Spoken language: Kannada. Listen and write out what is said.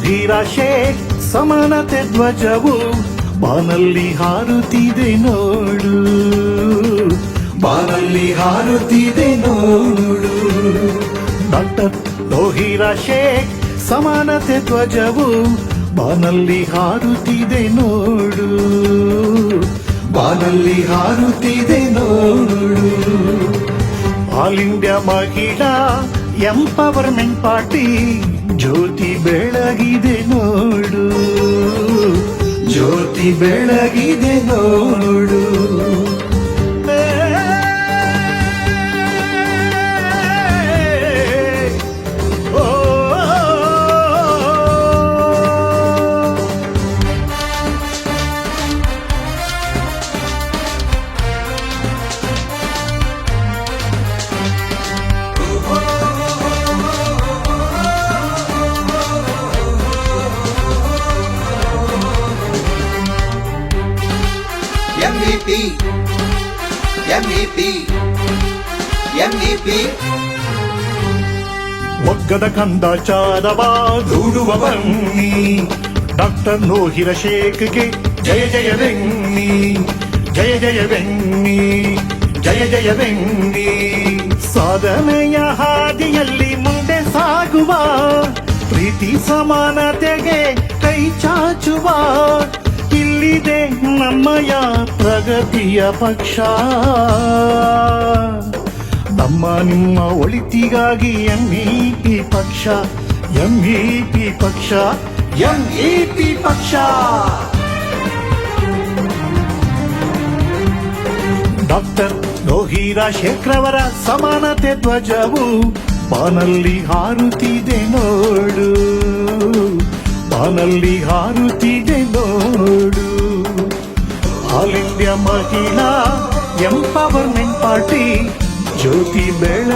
ಲೋಹಿರಾ ಶೇಖ್ ಸಮಾನತೆ ಧ್ವಜವು ಬಾನಲ್ಲಿ ಹಾರುತ್ತಿದೆ ನೋಡು, ಬಾನಲ್ಲಿ ಹಾರುತ್ತಿದೆ ನೋಡು. ಡಾಕ್ಟರ್ ಲೋಹಿರಾ ಶೇಖ್ ಸಮಾನತೆ ಧ್ವಜವು ಬಾನಲ್ಲಿ ಹಾರುತ್ತಿದೆ ನೋಡು, ಬಾನಲ್ಲಿ ಹಾರುತ್ತಿದೆ ನೋಡು. ಆಲ್ ಇಂಡಿಯಾ ಮಹಿಳಾ ಎಂಪವರ್ಮೆಂಟ್ ಪಾರ್ಟಿ ಜ್ಯೋತಿ ಬೆಳಗಿದೆ ನೋಡು, ಜ್ಯೋತಿ ಬೆಳಗಿದೆ ನೋಡು. MVP, MVP, MVP. ಒಗ್ಗದ ಕಂದಾಚಾರವ ದೂಡುವ ಬನ್ನಿ, ಡಾಕ್ಟರ್ ಲೋಹಿರಾ ಶೇಖ್ಗೆ ಜಯ ಜಯವೆನ್ನಿ, ಜಯ ಜಯವೆನ್ನಿ, ಜಯ ಜಯವೆನ್ನಿ. ಸಾಧನೆಯ ಹಾದಿಯಲ್ಲಿ ಮುಂದೆ ಸಾಗುವ, ಪ್ರೀತಿ ಸಮಾನತೆಗೆ ಕೈ ಚಾಚುವ, ಇಲ್ಲಿದೆ ನಮ್ಮಯ ಪ್ರಗತಿಯ ಪಕ್ಷ. ನಮ್ಮ ನಿಮ್ಮ ಒಳಿತಿಗಾಗಿ MEP ಪಕ್ಷ, MEP ಪಕ್ಷ, MEP ಪಕ್ಷ. ಡಾಕ್ಟರ್ ಲೋಹಿರಾ ಶೇಖ್ ರವರ ಸಮಾನತೆ ಧ್ವಜವು ಬಾನಲ್ಲಿ ಹಾರುತ್ತಿದೆ ನೋಡು, ಬಾನಲ್ಲಿ ಹಾರುತ್ತಿದೆ ನೋಡು. ಆಲ್ ಇಂಡಿಯಾ ಮಹಿಳಾ ಎಂಪವರ್ಮೆಂಟ್ ಪಾರ್ಟಿ ಜ್ಯೋತಿ ಬೆಳ